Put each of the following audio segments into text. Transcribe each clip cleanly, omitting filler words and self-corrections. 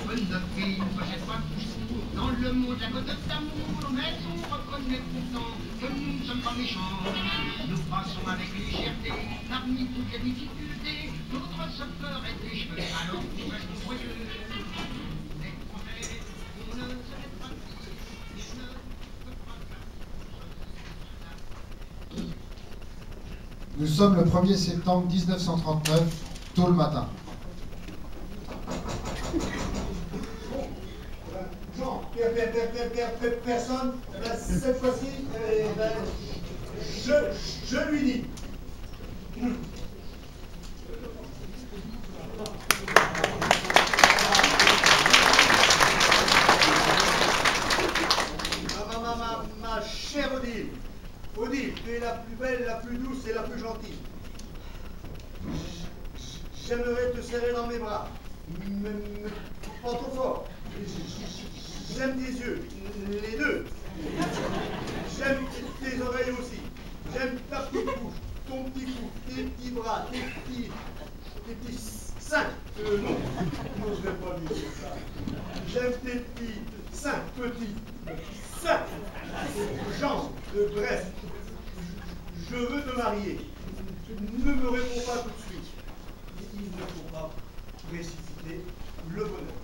Bonne fille, ne rejette pas toujours dans le mot de la côte d'amour, mais on reconnaît pourtant que nous ne sommes pas méchants. Nous passons avec légèreté parmi toutes les difficultés. Notre seule peur est des cheveux, alors nous restons joyeux. Mais en fait, on ne se laisse pas dire, et ne peut pas faire. Nous sommes le 1er septembre 1939, tôt le matin. Jean, personne, cette fois-ci, je lui dis. Ma chère Odile, Odile, tu es la plus belle, la plus douce et la plus gentille. J'aimerais te serrer dans mes bras, mais pas trop fort. J'aime tes yeux, les deux. J'aime tes oreilles aussi. J'aime ta petite bouche, ton petit cou, tes petits bras, tes petits seins. Non, je vais pas dire ça. J'aime tes petits seins, petits seins, jambes, bref. Je veux te marier. Ne me réponds pas tout de suite. Il ne faut pas précipiter le bonheur.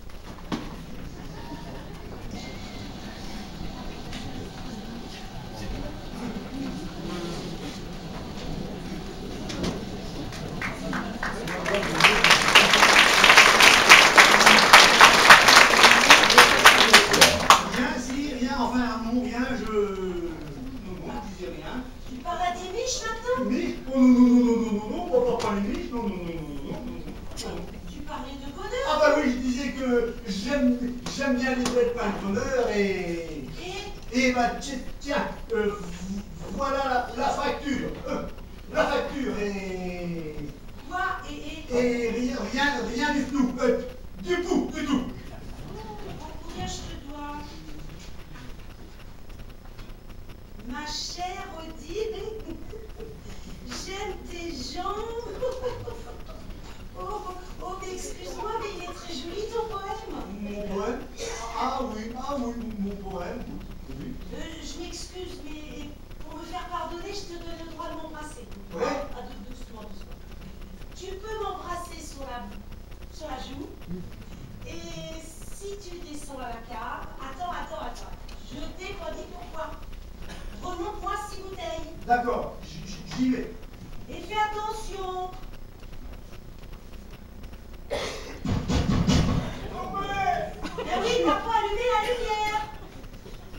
J'aime bien les belles pains de bonheur et bah tiens, voilà la facture. La facture et... Quoi Et rien du tout. Du tout. Combien je te dois? Ma chère Odile, j'aime tes jambes. Oh, mais excuse-moi, mais il est très joli ton poème. Mon poème? Ah oui, mon poème. Oui. Je m'excuse, mais pour me faire pardonner, je te donne le droit de m'embrasser. Ouais. Ah, doucement. Tu peux m'embrasser sur la joue. Et si tu descends à la cave, attends. Je t'ai pas dit pourquoi. Remonte-moi 6 bouteilles. D'accord, j'y vais. Et fais attention. Mais oui, t'as pas allumé la lumière.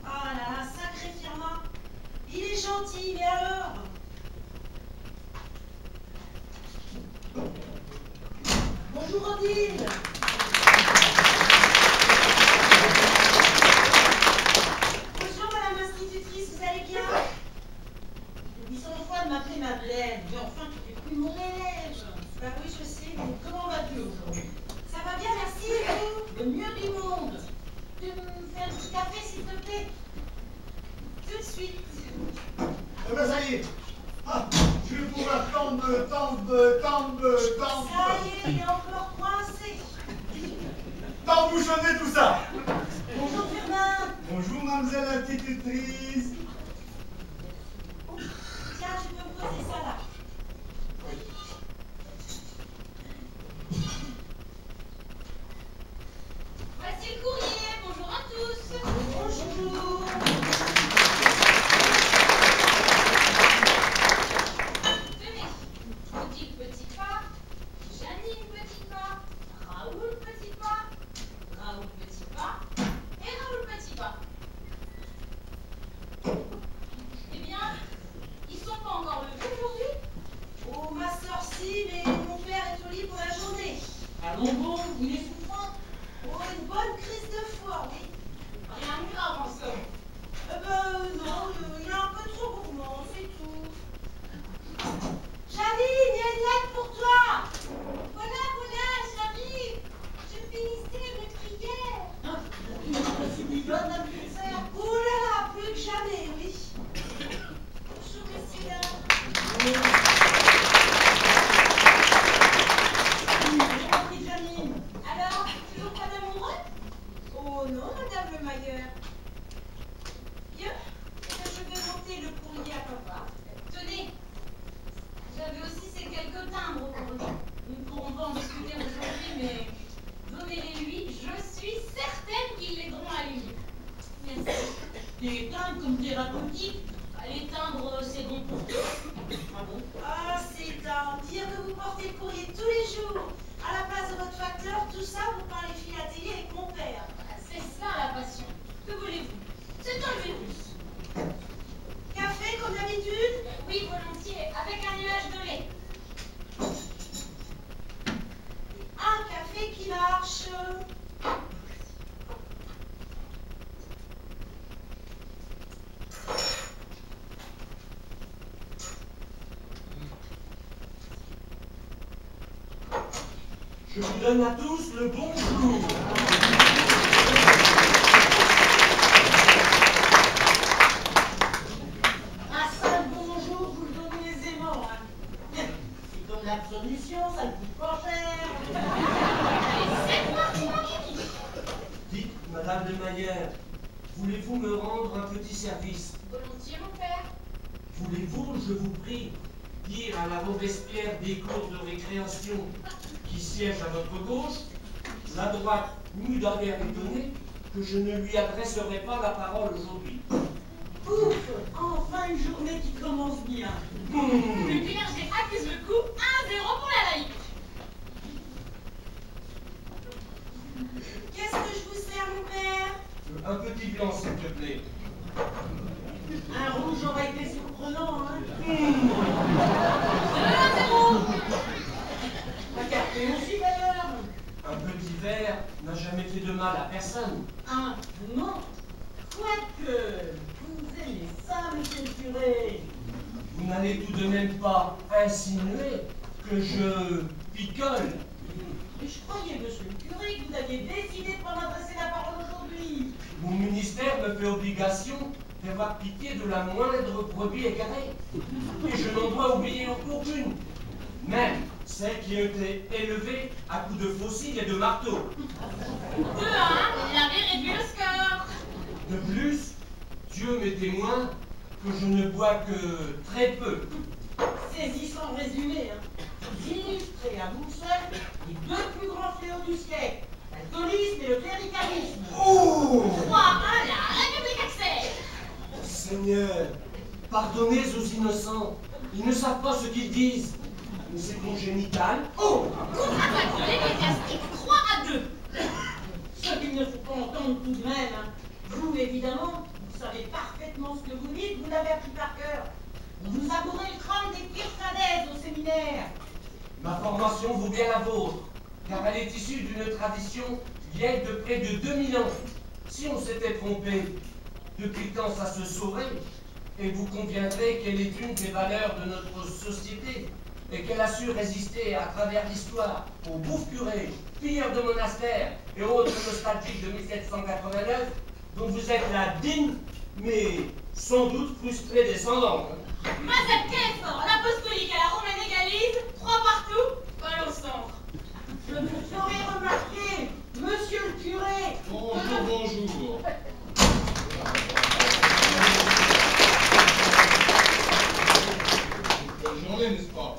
Ah là là, sacré Firmin. Il est gentil, mais alors? Bonjour Odile. Bonjour madame l'institutrice, vous allez bien? Je dis 100 fois de m'appeler Madeleine, mais enfin tu n'es plus mon élève. Bah oui, je sais, mais comment vas-tu aujourd'hui? Ça va bien, merci, et vous? Le mieux du monde. Tu me fais un petit café, s'il te plaît? Tout de suite. Eh ben ça y est. Ah, je vais pouvoir tombe. Ça y est, il est encore coincé. T'embouchonner tout ça. Bonjour Firmin. Bonjour mademoiselle l'institutrice. Tiens, tu peux me poser ça là. Voici le courrier, bonjour à tous. Bonjour. Tenez, Odile Petit Pas, Janine Petit Pas, Raoul Petit Pas, Raoul Petit Pas et Raoul Petit Pas. Eh bien, ils sont pas encore levés aujourd'hui? Oh, ma soeur, si, mais mon père est au lit pour la journée. Allons bon, il est souffrant. Oh, une bonne crise de foie, oui. Rien de grave en somme. Non, il est un peu trop gourmand, c'est tout. Janine, il y a une lettre pour toi. Voilà, j'arrive. Je finissais mes prières. C'est mignonne, la petite sœur. Oh là là, plus que jamais, oui. Bonjour, messieurs. J'ai compris, Janine. chaud. Je vous donne à tous le bonjour. Un seul bonjour, vous le donnez aisément. Hein. C'est comme l'absolution, ça ne coûte pas cher. C'est parti, mon kiki. Dites, Madame de Maillère, voulez-vous me rendre un petit service? Volontiers, mon père. Voulez-vous, je vous prie, dire à la Robespierre des cours de récréation qui siège à votre gauche, la droite nue d'un air étonné, que je ne lui adresserai pas la parole aujourd'hui. Ouf, enfin une journée qui commence bien. Le clergé accuse le coup, 1-0 pour la laïque. Qu'est-ce que je vous sers, mon père? Un petit blanc, s'il te plaît. Un rouge aurait été surprenant, hein? 2-0. Un café aussi, d'ailleurs. Un petit verre n'a jamais fait de mal à personne. Un non. Quoique, vous aimez ça, monsieur le curé. Vous n'allez tout de même pas insinuer que je picole. Mais je croyais, monsieur le curé, que vous aviez décidé de pas m'adresser la parole aujourd'hui. Mon ministère me fait obligation d'avoir pitié de la moindre brebis égarée. Et je n'en dois oublier aucune. Même celles qui ont été élevées à coups de fossiles et de marteau. 2-1, il avait réduit le score. De plus, Dieu m'est témoin que je ne bois que très peu. Saisissant résumé, hein. Vous illustrez à vous seul les deux plus grands fléaux du siècle, l'alcoolisme et le cléricalisme. Oh 3-1, la République accède. Seigneur, pardonnez aux innocents. Ils ne savent pas ce qu'ils disent. Mais c'est congénital. Oh Contre-attaque de l'ecclésiastique, 3-2. Ce qu'il ne faut pas entendre tout de même, hein. Vous, évidemment, vous savez parfaitement ce que vous dites, vous l'avez appris par cœur. On vous a bourré le crâne des pires fadaises au séminaire. Ma formation vaut bien la vôtre, car elle est issue d'une tradition vieille de près de 2000 ans. Si on s'était trompé, depuis quand ça se saurait? Et vous conviendrez qu'elle est une des valeurs de notre société, et qu'elle a su résister à travers l'histoire aux bouffes curés, pilleurs de monastères et autres nostalgiques de 1789, dont vous êtes la digne, mais sans doute frustrée descendante. Mazatkev, l'apostolique à la romaine égalise, 3 partout, balle au centre. Je vous ferai remarquer, monsieur le curé. Bonjour, bonjour. Bonne journée, n'est-ce pas?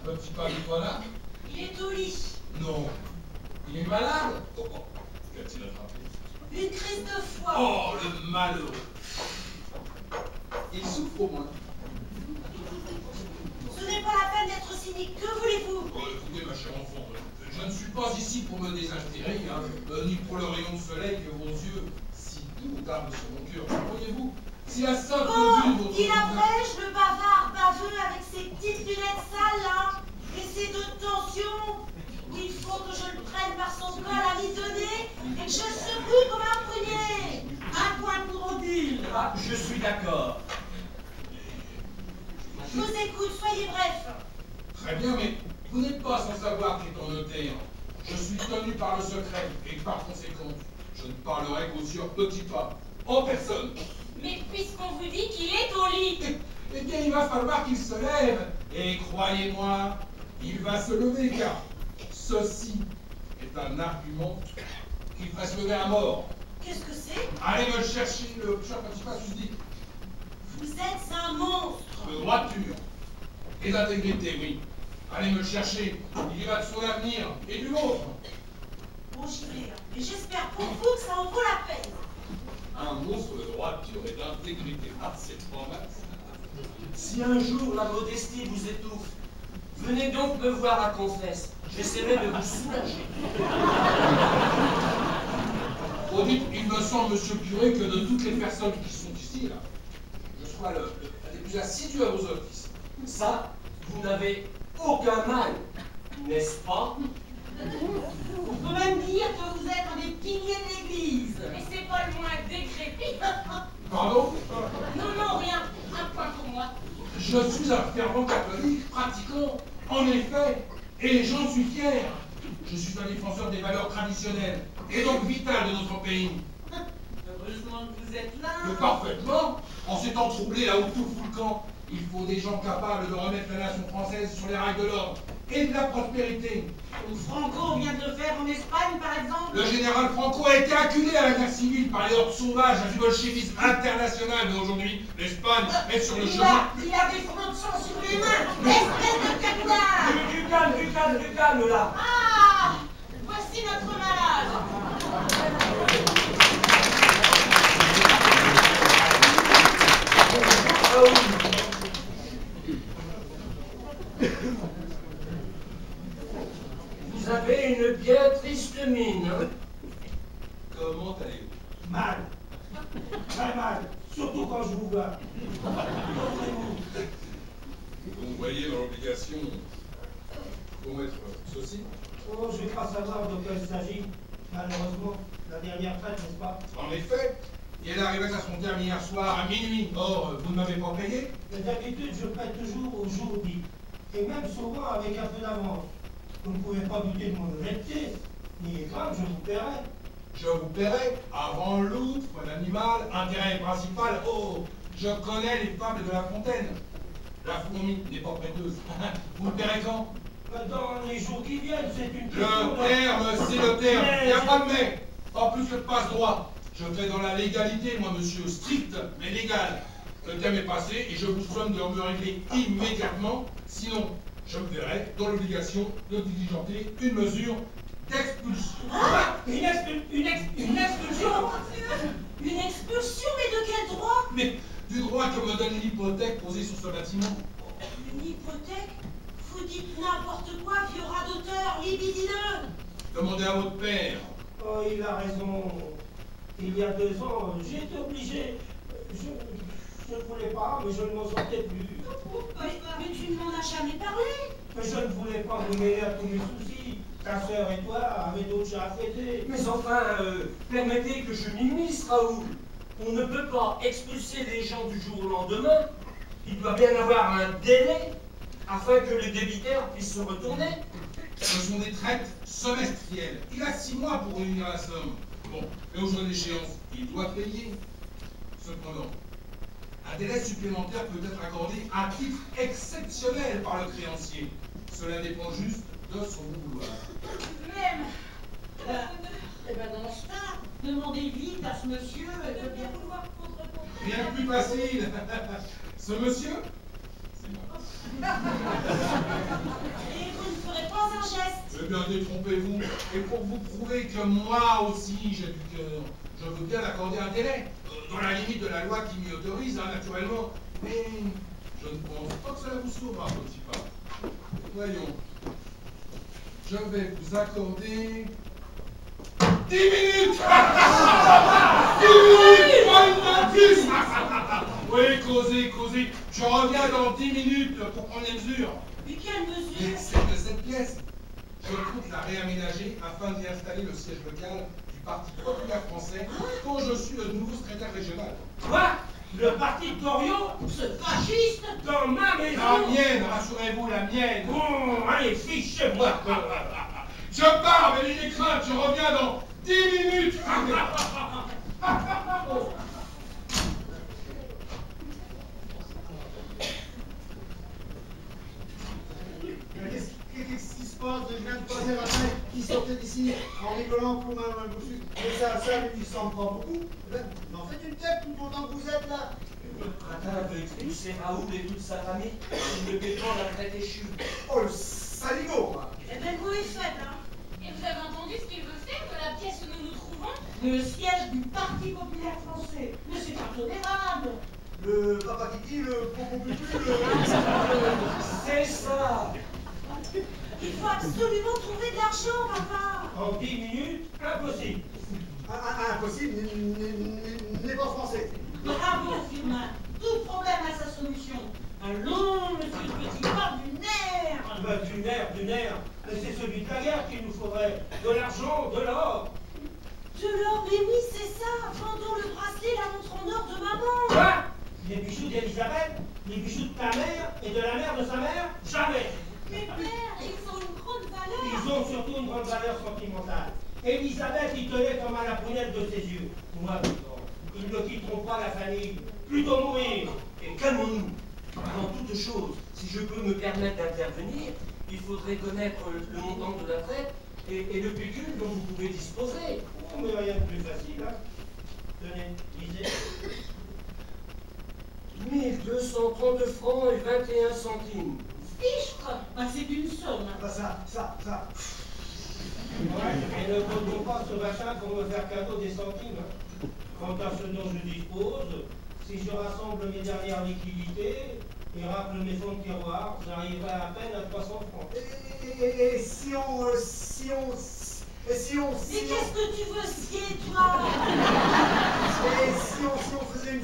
Petit pas du toi là? Il est au lit. Non. Il est malade? Oh, oh. Qu'a-t-il attrapé? Une crise de foie. Oh, le malheureux. Il souffre au moins. Ce n'est pas la peine d'être cynique. Que voulez-vous? Oh, écoutez, ma chère enfant, je ne suis pas ici pour me désinspirer, hein, ni pour le rayon de soleil que vos yeux si doux tardent sur mon cœur. Voyez-vous, si la simple vue de Oh, votre il abrège le bavard baveux avec ses petites lunettes sales là, et ses deux tensions. Il faut que je le prenne par son col à mi-donner et que je le secoue comme un prunier. Un point pour Odile. Ah, je suis d'accord. Je vous écoute, soyez bref. Très bien, mais vous n'êtes pas sans savoir qu'étant notaire, je suis tenu par le secret et par conséquent, je ne parlerai qu'au sieur Petit Pas, en personne. Mais puisqu'on vous dit qu'il est au lit, Eh bien, il va falloir qu'il se lève. Et croyez-moi, il va se lever car ceci est un argument qui ferait se lever à mort. Qu'est-ce que c'est? Allez me le chercher, le sieur Petit Pas susdit. Vous êtes un monstre. De droiture et d'intégrité, oui. Allez me le chercher. Il y va de son avenir et du vôtre. Bon, j'y vais, hein. Mais j'espère pour vous que ça en vaut la peine. Un monstre de droiture et d'intégrité. Ah, c'est pas mal. Si un jour la modestie vous étouffe, venez donc me voir à Confesse. J'essaierai de vous soulager. Au dit, il me semble, monsieur le curé, que de toutes les personnes qui sont ici, utile. Je sois l'un des plus assidus à vos offices. Ça, vous n'avez aucun mal, n'est-ce pas? On peut même dire que vous êtes un des piliers de l'église. Et c'est pas le moins décrépit. Pardon? Non, rien. Un point pour moi. Je suis un fervent catholique, pratiquant, en effet, et j'en suis fier. Je suis un défenseur des valeurs traditionnelles, et donc vitales de notre pays. Heureusement que vous êtes là. Mais parfaitement, en ces temps troublés là où tout fout le camp, il faut des gens capables de remettre la nation française sur les rails de l'ordre et de la prospérité. Franco vient de le faire en Espagne, par exemple. Le général Franco a été acculé à la guerre civile par les hordes sauvages du bolchevisme international, mais aujourd'hui, l'Espagne est sur le chemin. Il a des fronts de sang sur les mains. Espèce de canular. Du calme là. Ah, voici notre malade. Ah oui. Vous avez une bien triste mine, hein? Comment allez-vous? Mal. Très mal. Surtout quand je vous vois. Vous me voyez dans l'obligation pour mettre ceci. Oh, je vais pas savoir de quoi il s'agit. Malheureusement, la dernière fête, n'est-ce pas? En effet, et elle arrivait à son terme hier soir à minuit. Or, vous ne m'avez pas payé? Mais d'habitude, je paie toujours au jour dit. Et même souvent avec un peu d'avance. Vous ne pouvez pas douter de mon honnêteté. Ni craindre, je vous paierai. Je vous paierai avant l'outre, l'animal, intérêt principal. Oh, je connais les fables de La Fontaine. La fourmi n'est pas prêteuse. Vous me paierez quand? Dans les jours qui viennent, c'est une question Le terme, c'est le terme. Il n'y a pas de mais. Pas plus que de passe-droit. Je fais dans la légalité, moi, monsieur, strict, mais légal. Le terme est passé et je vous somme de me régler immédiatement. Sinon, je me verrai dans l'obligation de diligenter une mesure d'expulsion. Ah, une expulsion. Une expulsion, mais de quel droit? Mais du droit que me donne l'hypothèque posée sur ce bâtiment. Une hypothèque? Vous dites n'importe quoi, vieux rat d'auteur, libidineux. Demandez à votre père. Oh, il a raison. Il y a 2 ans, j'ai été obligé. Je ne voulais pas, mais je ne m'en sortais plus. Mais tu ne m'en as jamais parlé. Mais je ne voulais pas vous mêler à tous mes soucis. Ta sœur et toi avaient d'autres chats à fêter. Mais enfin, permettez que je m'immisce, Raoul. On ne peut pas expulser les gens du jour au lendemain. Il doit bien avoir un délai afin que les débiteurs puissent se retourner. Ce sont des traites semestrielles. Il a 6 mois pour réunir la somme. Bon, mais au jour de l'échéance, il doit payer. Cependant, un délai supplémentaire peut être accordé à titre exceptionnel par le créancier. Cela dépend juste de son bon vouloir. Même. Eh ben dans ce cas, demandez vite à ce monsieur. De bien vouloir contre-contre. Rien de plus facile. Ce monsieur, c'est moi. Et vous ne ferez pas un geste. Eh bien, détrompez-vous. Et pour vous prouver que moi aussi j'ai du cœur, je veux bien accorder un délai, dans la limite de la loi qui m'y autorise, hein, naturellement. Mais je ne pense pas que cela vous sauvera, petit pas. Voyons. Je vais vous accorder 10 minutes. 10 minutes, pas une de plus. Oui, causez. Je reviens dans 10 minutes pour prendre les mesures. Mais quelle mesure? C'est de cette pièce. Je compte la réaménager afin d'y installer le siège local du Parti populaire français quand je suis le nouveau secrétaire régional. Quoi? Le parti de Goriot? Ce fasciste? Dans ma maison? La mienne, rassurez-vous, la mienne. Bon, allez, fichez-moi. Je pars, mais n'ayez crainte, je reviens dans 10 minutes. Qu'est-ce qui se passe? Je viens de passer la tête qui sortait d'ici en rigolant comme un bouchu. Mais ça lui semble pas beaucoup. Mais en faites une tête tout autant que vous êtes là. Attends, veut expulser Raoul et toute sa famille. Il ne dépend la traite échue. Oh, le saligo, quoi. Eh ben vous est faite, hein. Et vous avez entendu ce qu'il veut faire de la pièce où nous nous trouvons? Le siège du Parti populaire français. Mais c'est intolérable. Le papa Kiki, le popo pupu, le... C'est ça. Il faut absolument trouver de l'argent, papa. En 10 minutes, impossible. Impossible, n'est pas français. Bravo, ta mère et de la mère de sa mère? Jamais. Mais père, ils ont une grande valeur. Ils ont surtout une grande valeur sentimentale. Elisabeth y tenait comme à la prunelle de ses yeux. Moi, ils ne quitteront pas la famille. Plutôt mourir. Et calmons-nous. Avant toute chose, si je peux me permettre d'intervenir, il faudrait connaître le montant de la traite et le pécule dont vous pouvez disposer. Oh, mais rien de plus facile, hein. Tenez, lisez. 1230 francs et 21 centimes. Fichtre, bah, c'est une somme. Ah, ça. Ouais, et ne comptons pas ce machin pour me faire cadeau des centimes. Hein. Quant à ce dont je dispose, si je rassemble mes dernières liquidités et racle mes fonds de tiroir, j'arriverai à peine à 300 francs. Et si on... Mais qu'est-ce que tu veux scier, toi? Et si on faisait une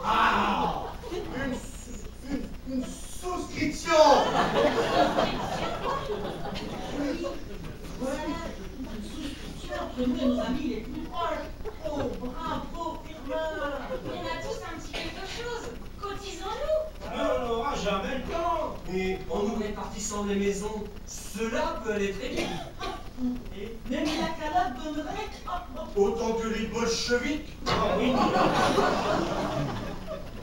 Ah, une souscription. voilà, une souscription entre nous et nos amis les plus proches. Oh, bravo, firmeur. On a tous un petit quelque chose. Cotisons-nous. Alors, on n'aura jamais le temps. Mais en nous répartissant les maisons, cela peut aller très vite. Et même la calotte donnerait. Autant que les bolcheviks. Ah oui.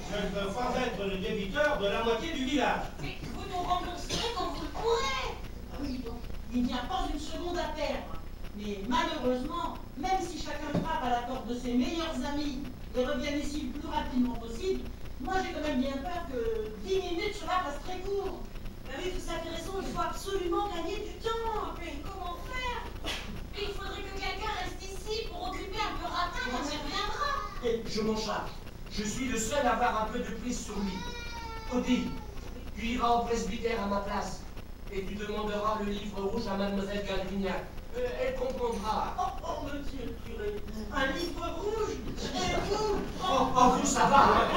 Je ne veux pas être le débiteur de la moitié du village. Mais vous nous rembourserez quand vous le pourrez. Ah oui, donc, il n'y a pas une seconde à perdre. Mais malheureusement, même si chacun frappe à la porte de ses meilleurs amis et revienne ici le plus rapidement possible, moi j'ai quand même bien peur que 10 minutes cela passe très court. Bah oui, vous avez raison, il faut absolument gagner du temps. Mais comment faire? Il faudrait que quelqu'un reste ici pour occuper un peu Ratin quand il reviendra. Et je m'en charge. Je suis le seul à avoir un peu de prise sur lui. Odile, tu iras au presbytère à ma place et tu demanderas le livre rouge à mademoiselle Galvignac. Elle comprendra. Oh, monsieur le curé, un livre rouge. Et vous? Vous, ça va, hein.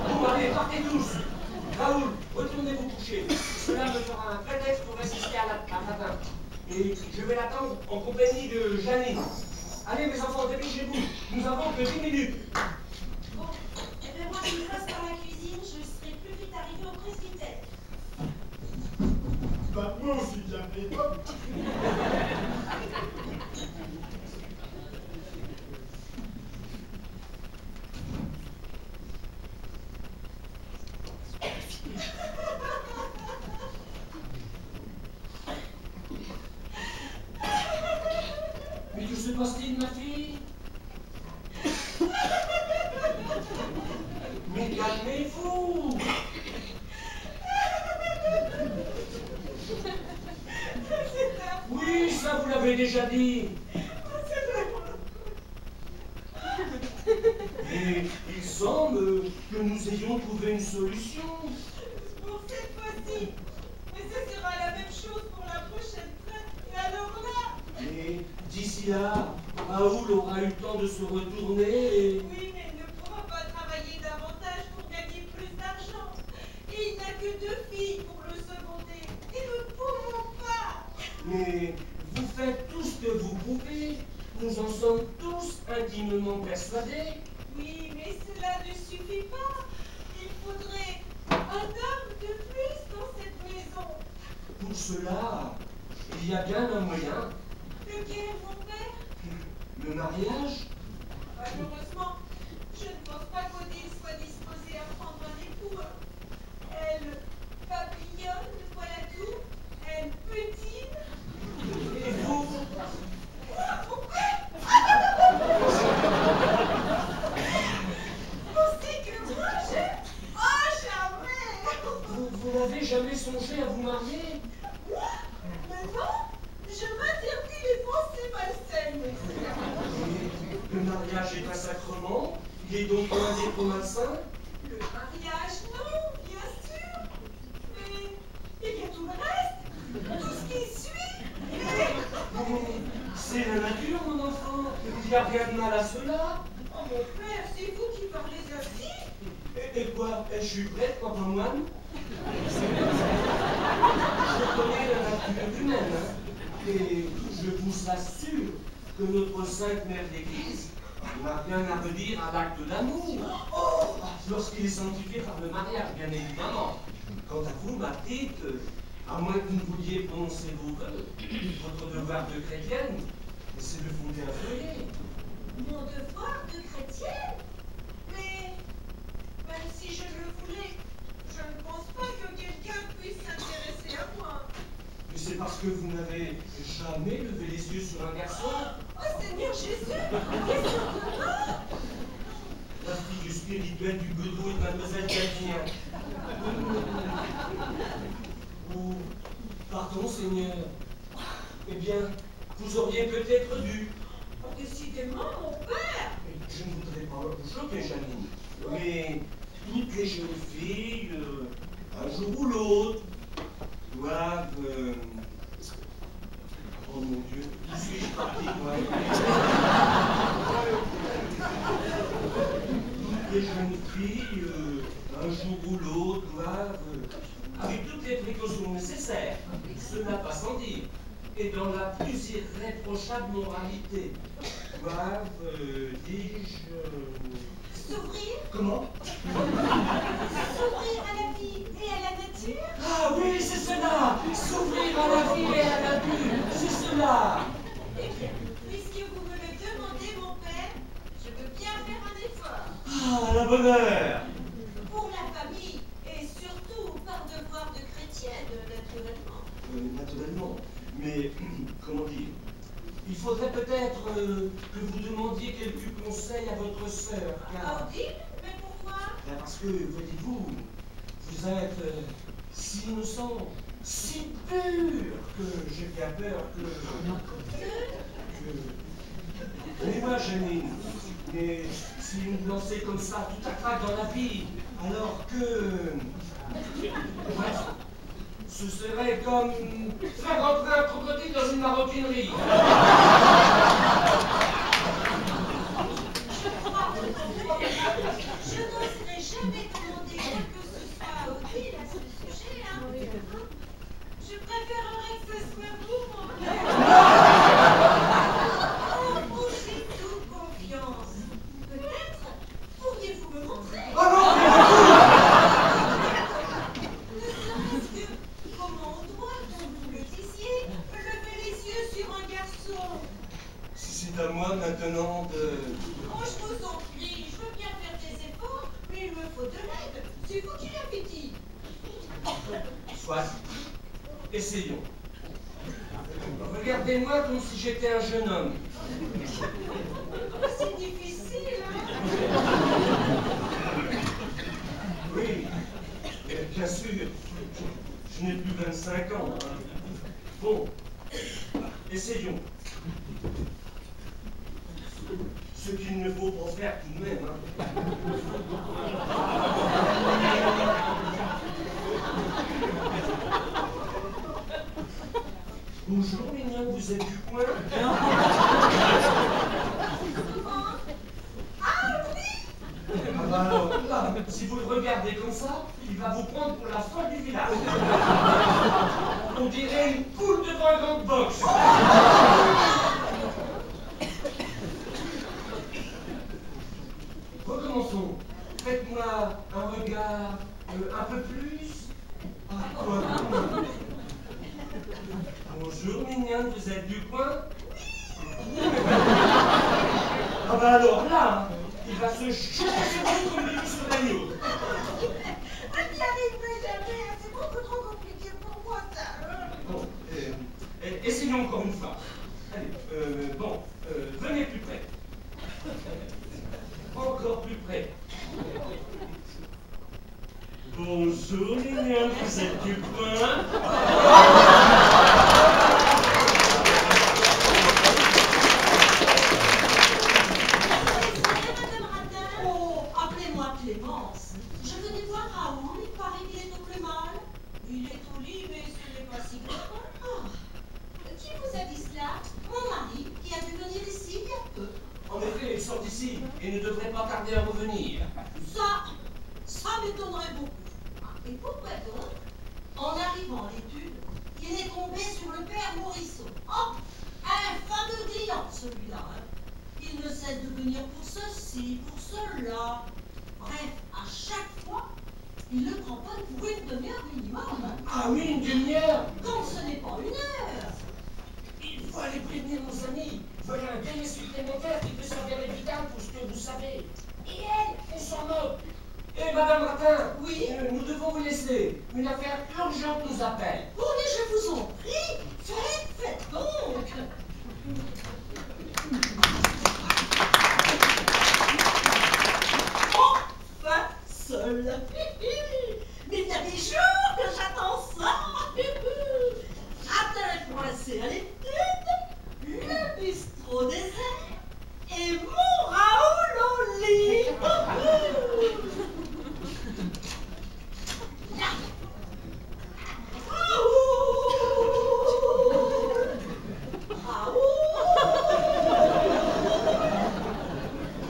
Bon, allez, partez tous. Raoul, retournez vous coucher. Cela me fera un prétexte pour assister à Ratin. Et je vais l'attendre en compagnie de Janine. Allez, mes enfants, dépêchez-vous. Nous avons que 10 minutes. Bon, et bien moi je passe par la cuisine, je serai plus vite arrivée au presbytère. Bah, moi aussi, j'appelais pas. Mais que se passe-t-il, ma fille? Mais calmez-vous. Oui, ça vous l'avez déjà dit. Et il semble que nous ayons trouvé une solution. Pour cette fois-ci. Mais ce sera la même chose pour la prochaine traite. Et alors là? Et d'ici là, Raoul aura eu le temps de se retourner et... Oui, mais il ne pourra pas travailler davantage pour gagner plus d'argent. Et il n'a que 2 filles pour le seconder. Et nous ne pourrons pas. Mais vous faites tout ce que vous pouvez. Nous en sommes tous intimement persuadés. Oui, mais cela ne suffit pas. Il faudrait un homme de plus dans cette maison. Pour cela, il y a bien un moyen. Lequel, mon père? Le mariage. Malheureusement, je ne pense pas qu'Odile soit disposée à prendre un époux. Elle papillonne, voilà tout. Elle petite. Et vous? Pensez que moi, oh, jamais! Vous n'avez jamais songé à vous marier? Mais non, je m'interdis les pensées malsaines. Et le mariage est un sacrement. Il est donc loin d'être malsain. Le mariage, non, bien sûr. Mais il y a tout le reste, tout ce qui suit. Mais c'est la nature, mon enfant. Il n'y a rien de mal à cela. Oh, mon père, c'est vous qui parlez ainsi? Et quoi? Je suis prête, papa moine. Je connais la nature humaine. Et je vous assure que notre Sainte Mère d'Église On n'a rien à redire à l'acte d'amour. Lorsqu'il est sanctifié par le mariage, bien évidemment. Quant à vous, ma petite, à moins que vous ne vouliez prononcer vos vœux, votre devoir de chrétienne, c'est de fonder un foyer. Mon devoir de chrétienne? Mais même si je le voulais, je ne pense pas que quelqu'un puisse s'intéresser à moi. Mais c'est parce que vous n'avez jamais levé les yeux sur un garçon. Oh Seigneur Jésus, qu'est-ce que La fille spirituelle du Bedeau et de Mademoiselle Calvien. Oh, pardon, Seigneur. Eh bien, vous auriez peut-être dû. Oh, décidément, mon père! Je ne voudrais pas vous choquer, Janine, mais toutes les jeunes filles, un jour ou l'autre, doivent... Oh mon Dieu, où suis-je parti, moi? Toutes les jeunes filles, un jour ou l'autre, doivent, avec toutes les précautions nécessaires, cela pas sans dire, et dans la plus irréprochable moralité, doivent, dis-je... S'ouvrir? Comment? S'ouvrir à la vie et à la nature? Ah oui, c'est cela! S'ouvrir à la vie et à la nature, c'est cela! Eh bien, puisque vous me le demandez, mon père, je veux bien faire un effort. Ah, la bonne heure! Pour la famille, et surtout par devoir de chrétienne, naturellement. Naturellement. Mais, comment dire? Il faudrait peut-être que vous demandiez quelques conseils à votre sœur, car... Audible? Mais pourquoi? Parce que, voyez-vous, vous êtes si innocent, si pur, que j'ai bien peur que... Mais moi, Janine, mais si vous me lancez comme ça, tout à craque dans la vie, alors que... Bref, ce serait comme faire rentrer un crocodile dans une maroquinerie. Je n'oserais jamais demander quoi que ce soit à Odile à ce sujet, hein. Je préférerais que ce soit vous, mon père. Oh, j'ai toute confiance. Peut-être pourriez-vous me montrer? Oh non! Ne serait-ce que comment on doit, comme vous le disiez, lever les yeux sur un garçon? Si c'est à moi maintenant de... Oh, je vous en prie, je veux bien faire des efforts, mais il me faut de l'aide. C'est vous qui l'avez dit. Soit. Essayons. Regardez-moi comme si j'étais un jeune homme. Oh, c'est difficile, hein? Oui, bien sûr. Je n'ai plus 25 ans. Hein. Bon, essayons. Ce qu'il ne faut pas faire tout de même. Hein. Bonjour, mignonne, vous êtes du coin? Ah bah alors, là, si vous le regardez comme ça, il va vous prendre pour la folle du village. On dirait une poule devant un grand box. Recommençons. Faites-moi un regard un peu plus... Ah, quoi? Bonjour, mignonne, vous êtes du coin? Ah bah alors là, il va se jeter sur vous comme le sur l'agneau. Je n'y arriverai jamais, hein. C'est beaucoup trop compliqué pour moi, ça. Bon, essayons encore une fois. Allez, venez plus près. Encore plus près. Bonjour, mignonne, vous êtes du coin? Oh, appelez-moi Clémence. Je venais voir Raoul, il paraît qu'il est au plus mal. Il est au lit, mais ce n'est pas si grave. Ah, qui vous a dit cela? Mon mari, qui a dû venir ici il y a peu. En effet, ils sont ici et ne devraient pas tarder à revenir. Ça m'étonnerait beaucoup. Et pourquoi donc? En arrivant à l'étude, il est tombé sur le père Morisseau. Oh, un fameux client, celui-là. Hein. Il qu'il ne cesse de venir pour ceci, pour cela. Bref, à chaque fois, il le tamponne pour une demi-heure minimum. Ah oui, une demi-heure. Quand ce n'est pas une heure. Il faut aller prévenir nos amis. Voilà un délai supplémentaire qui peut s'avérer vital pour ce que vous savez. Et elle s'en moque. Et Madame Ratin, Oui. Nous devons vous laisser. Une affaire urgente nous appelle. Oh, mais je vous en prie, faites donc. Enfin, seul. Mais il y a des jours que j'attends ça. Ratin coincé à l'étude, le bistrot désert et mon Raoul au lit.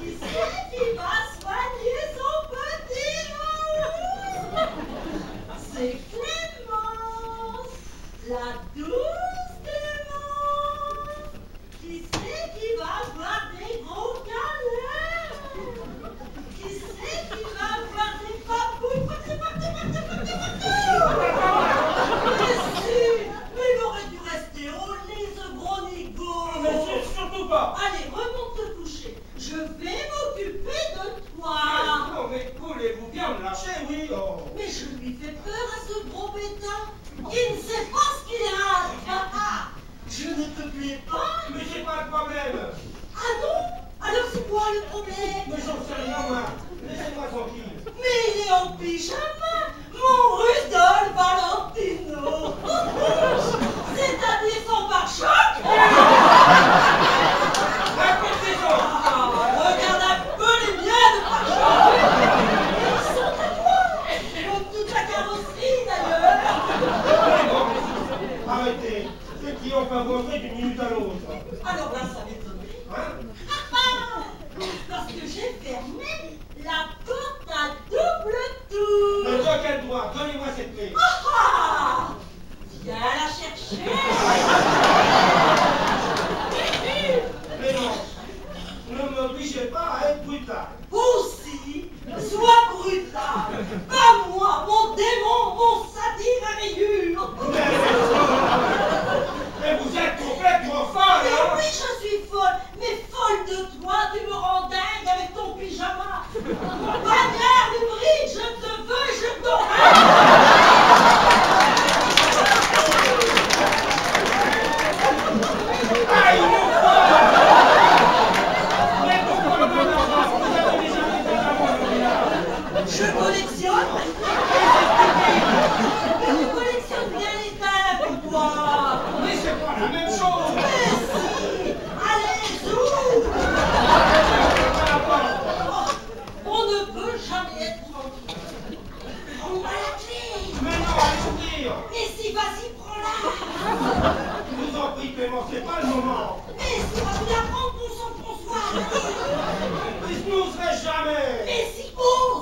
Qui c'est qui va soigner son petit Raoul? C'est Clémence, la douce Clémence. Qui c'est qui va avoir des gros câlins? Qui c'est qui va avoir des papouilles? Mais il aurait dû rester au lit, ce gros nigo. Mais c'est surtout pas. Allez, remonte te coucher. Je vais m'occuper de toi. Non, mais voulez-vous bien me lâcher, oui? Oh. Mais je lui fais peur à ce gros bêta. Il ne sait pas ce qu'il rate. Je ne te plais pas. Mais c'est pas le problème. Ah non? Alors c'est quoi le problème? Mais j'en sais rien, moi. Laissez-moi tranquille. Mais il est en pyjama, mon Rudolf Valentino. C'est-à-dire son pare-choc. Regarde un peu les miens de pare-choc. Ils sont à toi, comme toute la carrosserie d'ailleurs. Arrêtez. Ceux qui ont pas montré d'une minute à l'autre. Alors là, ça m'étonnerait. Hein? Parce que j'ai fermé la porte à double tour. De quel droit? Donnez-moi cette clé. Ah! Viens la chercher. Mais non. Ne m'obligez pas à être brutal. Aussi, sois brutal. Pas moi, mon démon, mon satire à rayures. Mais vous êtes complètement folle, Mais hein? oui, je suis folle, mais folle de toi, tu me rends dingue avec ton pyjama. Bagnard du bridge, je te veux et je t'aurai. Ah, il est folle! Mais pourquoi le d'argent? Vous avez déjà mis de l'argent. Je collectionne. Mais tu collectionnes bien les tas pour toi. Mais c'est pas la même chose! Mais si. Allez, ouvre. On ne peut jamais être tranquille. Prends-moi la clé. Mais non, allez dire! Mais si, vas-y, prends-la. Je vous en prie, Clément, c'est pas le moment! Mais si, vas-y la prendre pour son François. Mais je n'oserais jamais! Mais si, ose.